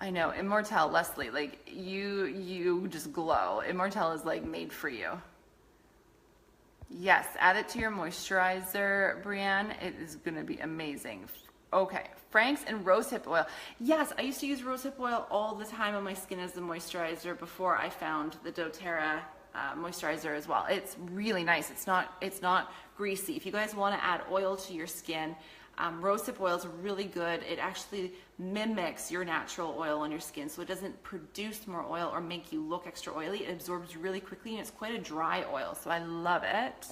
I know, Immortelle, Leslie, like you just glow. Immortelle is like made for you. Yes, add it to your moisturizer, Brienne. It is going to be amazing. Okay, Frank's and rosehip oil. Yes, I used to use rosehip oil all the time on my skin as the moisturizer before I found the doTERRA moisturizer as well. It's really nice. It's not greasy. If you guys want to add oil to your skin, rosehip oil is really good. It actually mimics your natural oil on your skin, so it doesn't produce more oil or make you look extra oily. It absorbs really quickly, and it's quite a dry oil, so I love it.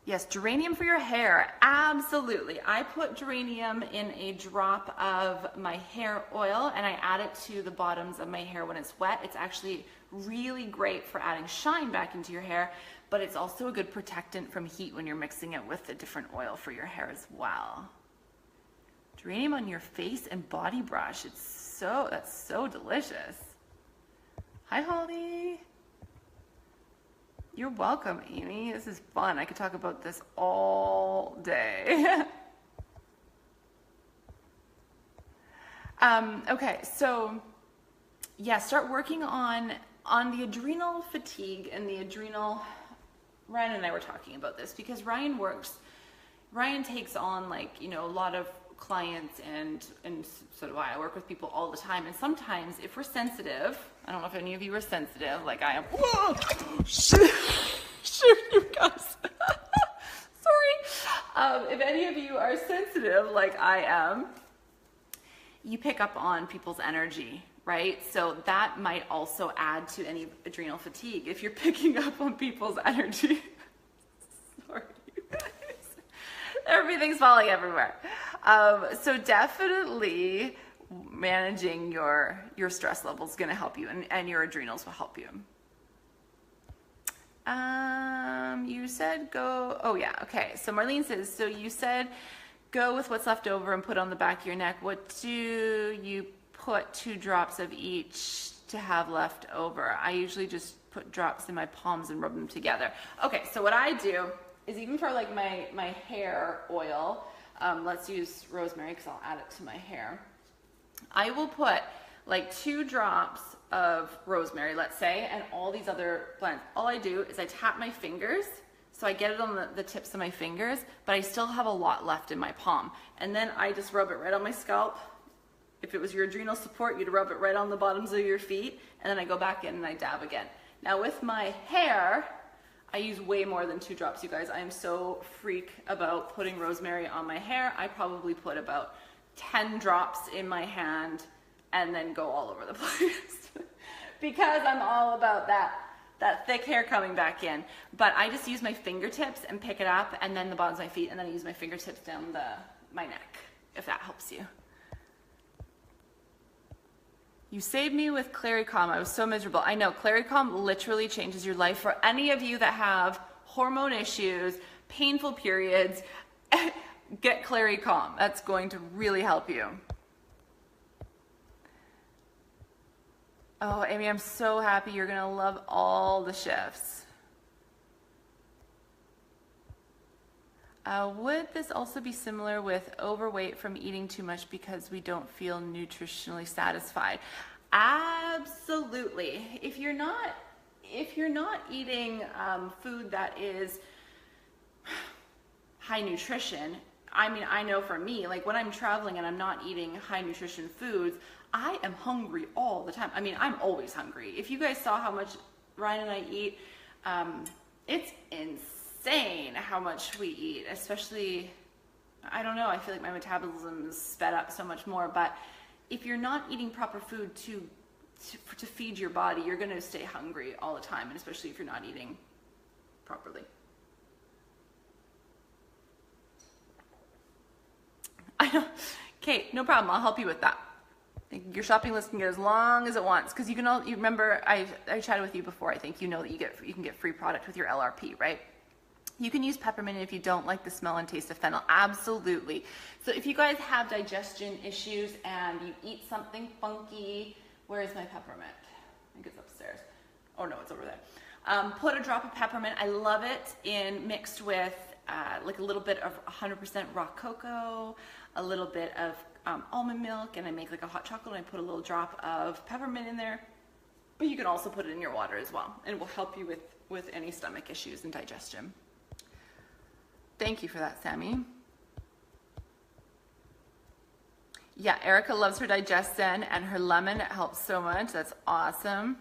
Yes, geranium for your hair. Absolutely. I put geranium in a drop of my hair oil and I add it to the bottoms of my hair when it's wet. It's actually really great for adding shine back into your hair, but it's also a good protectant from heat when you're mixing it with a different oil for your hair as well. Geranium on your face and body brush. That's so delicious. Hi, Holly. You're welcome, Amy. This is fun. I could talk about this all day. Okay, so yeah, start working on the adrenal fatigue and the adrenal. Ryan and I were talking about this because Ryan takes on, like, you know, a lot of clients, and so do I. I work with people all the time, and sometimes if we're sensitive, I don't know if any of you are sensitive like I am. Whoa! Shoot, you guys. Sorry. If any of you are sensitive like I am, you pick up on people's energy, right? So that might also add to any adrenal fatigue if you're picking up on people's energy. Sorry, you guys. Everything's falling everywhere. So definitely managing your stress levels is going to help you, and your adrenals will help you. You said go, oh yeah, okay. So Marlene says, so you said go with what's left over and put on the back of your neck. What do you put 2 drops of each to have left over? I usually just put drops in my palms and rub them together. Okay, so what I do is, even for like my hair oil, let's use rosemary because I'll add it to my hair. I will put like 2 drops of rosemary, let's say, and all these other blends. All I do is I tap my fingers, so I get it on the tips of my fingers, but I still have a lot left in my palm. And then I just rub it right on my scalp. If it was your adrenal support, you'd rub it right on the bottoms of your feet, and then I go back in and I dab again. Now with my hair, I use way more than 2 drops, you guys. I am so freak about putting rosemary on my hair. I probably put about 10 drops in my hand and then go all over the place because I'm all about that thick hair coming back in. But I just use my fingertips and pick it up, and then the bottoms of my feet, and then I use my fingertips down my neck, if that helps you. You saved me with Claricalm. I was so miserable. I know, Claricalm literally changes your life. For any of you that have hormone issues, painful periods, get Claricalm. That's going to really help you. Oh, Amy, I'm so happy. You're going to love all the shifts. Would this also be similar with overweight from eating too much because we don't feel nutritionally satisfied? Absolutely. If you're not eating food that is high nutrition, I mean, I know for me, like when I'm traveling and I'm not eating high nutrition foods, I am hungry all the time. I mean, I'm always hungry. If you guys saw how much Ryan and I eat, it's insane how much we eat, especially, I don't know, I feel like my metabolism is sped up so much more, but if you're not eating proper food to feed your body, you're gonna stay hungry all the time, and especially if you're not eating properly. I know, Kate, no problem, I'll help you with that. Your shopping list can get as long as it wants, because you remember I chatted with you before. I think you know that you can get free product with your LRP, right? You can use peppermint if you don't like the smell and taste of fennel. Absolutely. So if you guys have digestion issues and you eat something funky, where is my peppermint? I think it's upstairs. Oh no, it's over there. Put a drop of peppermint. I love it mixed with like a little bit of 100% raw cocoa, a little bit of almond milk, and I make like a hot chocolate and I put a little drop of peppermint in there. But you can also put it in your water as well, and it will help you with any stomach issues and digestion. Thank you for that, Sammy. Yeah, Erica loves her Digestin and her lemon. It helps so much. That's awesome.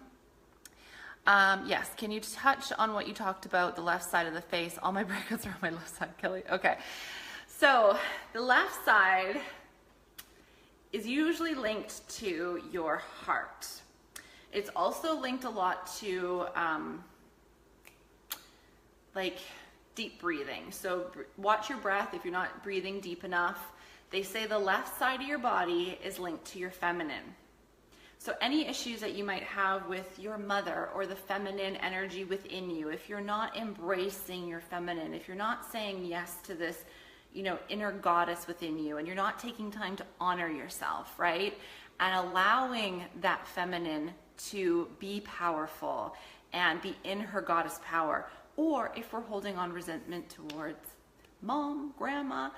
Yes, can you touch on what you talked about, the left side of the face? All my breakouts are on my left side, Kelly. Okay, so the left side is usually linked to your heart. It's also linked a lot to like deep breathing. So watch your breath if you're not breathing deep enough. They say the left side of your body is linked to your feminine. So any issues that you might have with your mother or the feminine energy within you, if you're not embracing your feminine, if you're not saying yes to this, you know, inner goddess within you, and you're not taking time to honor yourself, right? And allowing that feminine to be powerful and be in her goddess power. Or if we're holding on resentment towards mom, grandma,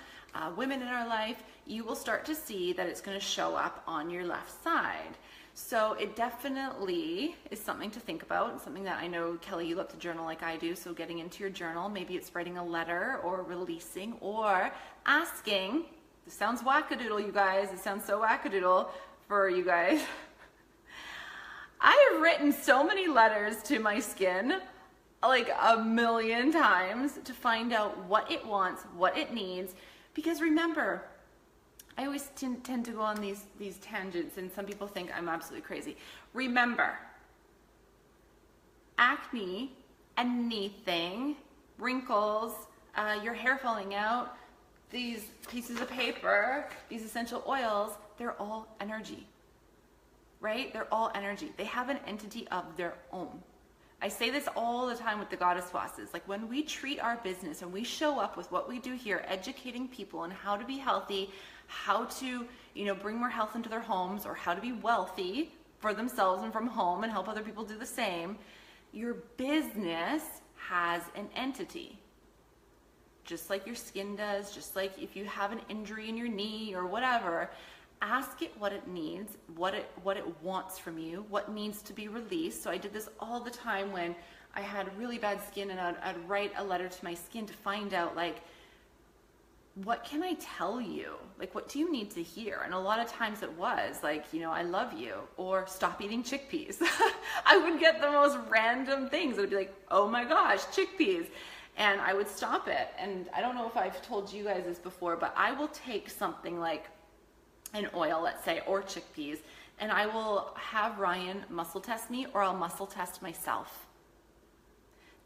women in our life, you will start to see that it's going to show up on your left side. So it definitely is something to think about, and something that I know, Kelly, you love to journal like I do. So getting into your journal, maybe it's writing a letter or releasing or asking. This sounds wackadoodle, you guys. It sounds so wackadoodle for you guys. I have written so many letters to my skin, like a million times, to find out what it wants, what it needs. Because remember, I always tend to go on these tangents, and some people think I'm absolutely crazy. Remember, acne, anything, wrinkles, your hair falling out, these pieces of paper, these essential oils, they're all energy, right? They're all energy. They have an entity of their own. I say this all the time with the goddess wasses. Like when we treat our business and we show up with what we do here, educating people on how to be healthy, how to, you know, bring more health into their homes, or how to be wealthy for themselves and from home and help other people do the same, your business has an entity. Just like your skin does, just like if you have an injury in your knee or whatever, ask it what it needs, what it wants from you, what needs to be released. So I did this all the time when I had really bad skin, and I'd write a letter to my skin to find out, like, what can I tell you? Like, what do you need to hear? And a lot of times it was like, you know, I love you, or stop eating chickpeas. I would get the most random things. It would be like, oh my gosh, chickpeas. And I would stop it. And I don't know if I've told you guys this before, but I will take something like an oil, let's say, or chickpeas, and I will have Ryan muscle test me, or I'll muscle test myself.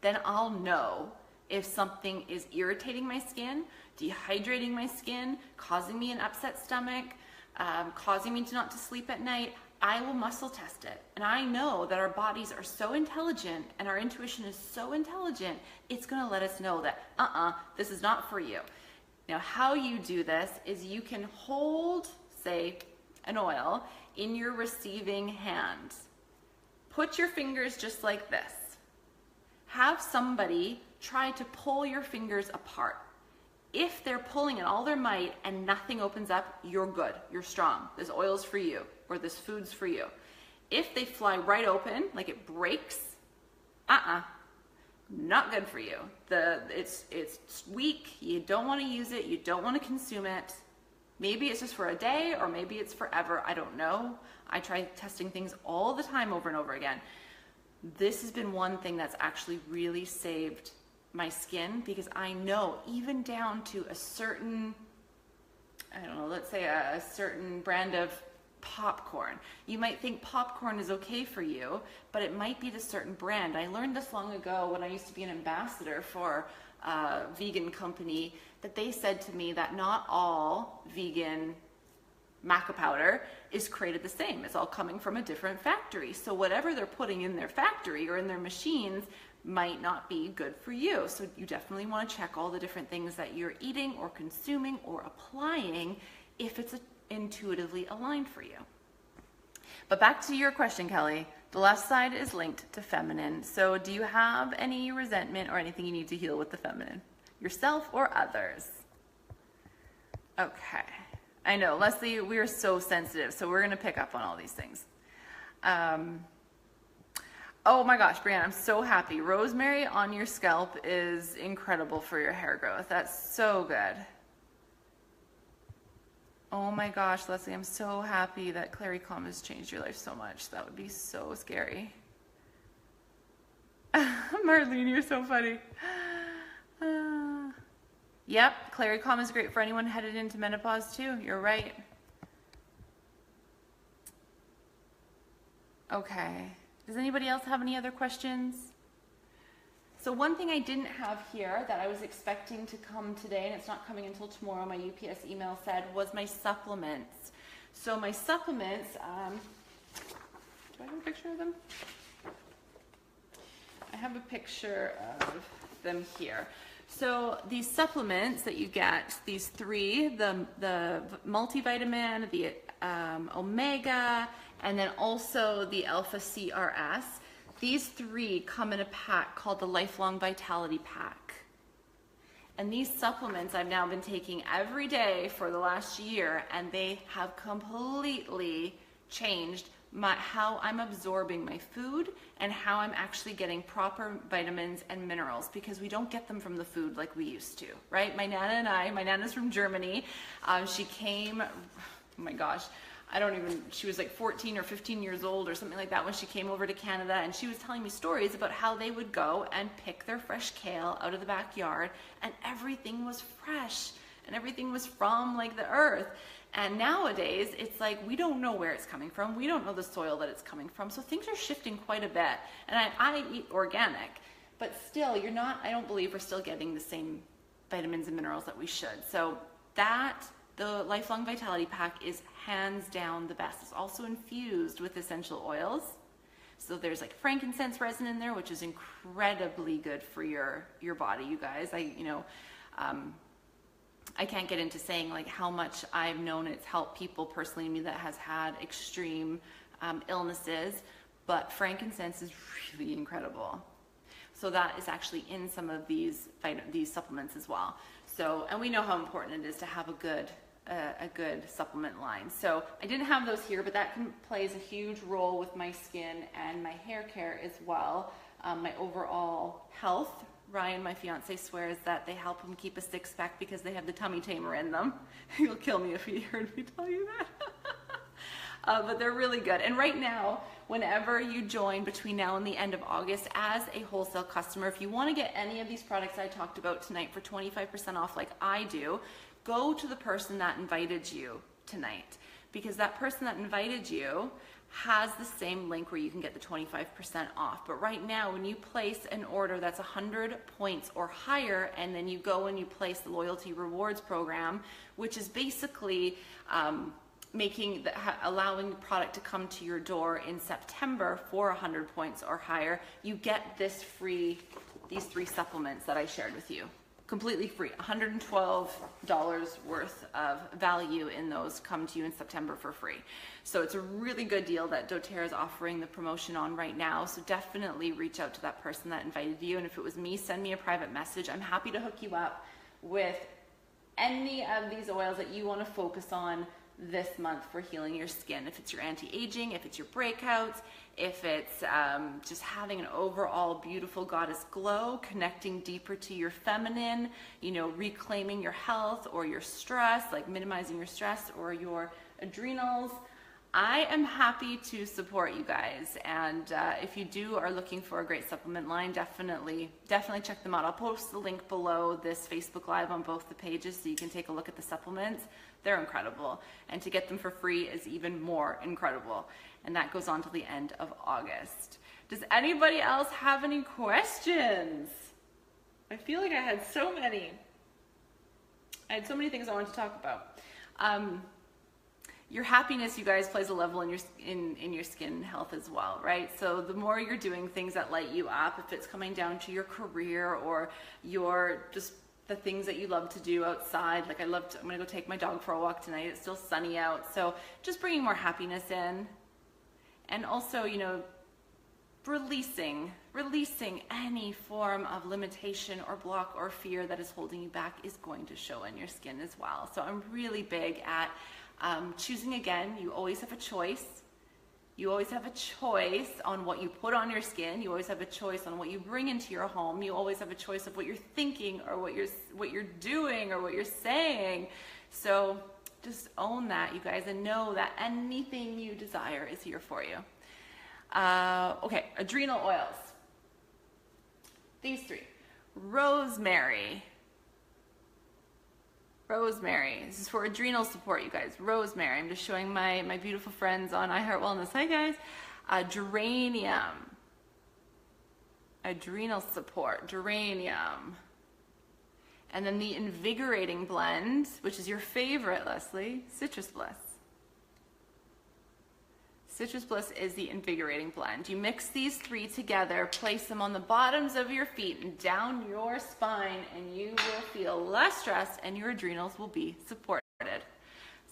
Then I'll know if something is irritating my skin, dehydrating my skin, causing me an upset stomach, causing me not to sleep at night. I will muscle test it. And I know that our bodies are so intelligent and our intuition is so intelligent, it's gonna let us know that, this is not for you. Now, how you do this is you can hold, say, an oil in your receiving hand. Put your fingers just like this. Have somebody try to pull your fingers apart. If they're pulling in all their might and nothing opens up, you're good, you're strong. This oil's for you, or this food's for you. If they fly right open, like it breaks, not good for you. It's weak, you don't want to use it, you don't want to consume it. Maybe it's just for a day, or maybe it's forever, I don't know. I try testing things all the time over and over again. This has been one thing that's actually really saved my skin, because I know even down to a certain, I don't know, let's say a certain brand of popcorn. You might think popcorn is okay for you, but it might be the certain brand. I learned this long ago when I used to be an ambassador for a vegan company, that they said to me that not all vegan maca powder is created the same. It's all coming from a different factory. So whatever they're putting in their factory or in their machines might not be good for you. So you definitely want to check all the different things that you're eating or consuming or applying if it's intuitively aligned for you. But back to your question, Kelly, the left side is linked to feminine. So do you have any resentment or anything you need to heal with the feminine? Yourself or others? Okay. I know, Leslie, we are so sensitive, so we're going to pick up on all these things. Oh my gosh, Brianna, I'm so happy. Rosemary on your scalp is incredible for your hair growth. That's so good. Oh my gosh, Leslie, I'm so happy that Clary Calm has changed your life so much. That would be so scary. Marlene, you're so funny. Yep, Clary Calm is great for anyone headed into menopause too. You're right. Okay. Does anybody else have any other questions? So one thing I didn't have here that I was expecting to come today, and it's not coming until tomorrow, my UPS email said, was my supplements. So my supplements, do I have a picture of them? I have a picture of them here. So these supplements that you get, these three, the multivitamin, the omega, and then also the alpha CRS, these three come in a pack called the Lifelong Vitality Pack. And these supplements I've now been taking every day for the last year, and they have completely changed how I'm absorbing my food and how I'm actually getting proper vitamins and minerals, because we don't get them from the food like we used to, right? My Nana's from Germany. She came, oh my gosh, she was like 14 or 15 years old or something like that when she came over to Canada, and she was telling me stories about how they would go and pick their fresh kale out of the backyard, and everything was fresh and everything was from like the earth. And nowadays it's like we don't know where it's coming from, we don't know the soil that it's coming from, so things are shifting quite a bit. And I eat organic, but still I don't believe we're still getting the same vitamins and minerals that we should. So the Lifelong Vitality Pack is hands down the best. It's also infused with essential oils. So there's like frankincense resin in there, which is incredibly good for your body, you guys. I can't get into saying like how much I've known it's helped people personally, me that has had extreme illnesses, but frankincense is really incredible. So that is actually in some of these supplements as well. So, and we know how important it is to have a good supplement line. So I didn't have those here, but that plays a huge role with my skin and my hair care as well. My overall health. Ryan, my fiance, swears that they help him keep a six-pack because they have the tummy tamer in them. He'll kill me if he heard me tell you that. But they're really good. And right now, whenever you join between now and the end of August as a wholesale customer, if you want to get any of these products I talked about tonight for 25% off like I do, go to the person that invited you tonight. because that person that invited you has the same link where you can get the 25% off. But right now, when you place an order that's 100 points or higher, and then you go and you place the loyalty rewards program, which is basically allowing the product to come to your door in September for 100 points or higher, you get these 3 supplements that I shared with you. Completely free. $112 worth of value in those come to you in September for free. So it's a really good deal that doTERRA is offering the promotion on right now. So definitely reach out to that person that invited you. And if it was me, send me a private message. I'm happy to hook you up with any of these oils that you want to focus on this month for healing your skin. If it's your anti-aging, if it's your breakouts, if it's just having an overall beautiful goddess glow, connecting deeper to your feminine, you know, reclaiming your health or your stress, like minimizing your stress or your adrenals. I am happy to support you guys, and if you are looking for a great supplement line, definitely check them out. I'll post the link below this Facebook Live on both the pages so you can take a look at the supplements. They're incredible, and to get them for free is even more incredible, and that goes on till the end of August. Does anybody else have any questions? I feel like I had so many. I had so many things I wanted to talk about. Your happiness, you guys, plays a level in your skin health as well, right? So the more you're doing things that light you up, if it's coming down to your career or just the things that you love to do outside, like I'm gonna go take my dog for a walk tonight. It's still sunny out, so just bringing more happiness in, and also, you know, releasing any form of limitation or block or fear that is holding you back is going to show in your skin as well. So I'm really big at choosing again. You always have a choice. You always have a choice on what you put on your skin. You always have a choice on what you bring into your home. You always have a choice of what you're thinking or what you're doing or what you're saying. So just own that, you guys, and know that anything you desire is here for you. Okay, adrenal oils. These 3. Rosemary. Rosemary. This is for adrenal support, you guys. Rosemary. I'm just showing my beautiful friends on iHeart Wellness. Hi, guys. Geranium. Adrenal support. Geranium. And then the invigorating blend, which is your favorite, Leslie. Citrus Bliss. Citrus Bliss is the invigorating blend. You mix these 3 together, place them on the bottoms of your feet and down your spine, and you will feel less stress and your adrenals will be supported.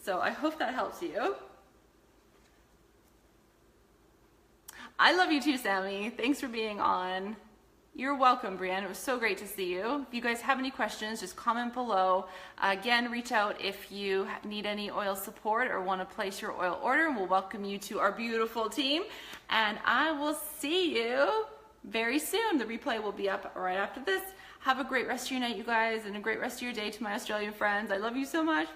So I hope that helps you. I love you too, Sammy. Thanks for being on. You're welcome, Brianne. It was so great to see you. If you guys have any questions, just comment below. Again, reach out if you need any oil support or want to place your oil order, and we'll welcome you to our beautiful team. And I will see you very soon. The replay will be up right after this. Have a great rest of your night, you guys, and a great rest of your day to my Australian friends. I love you so much.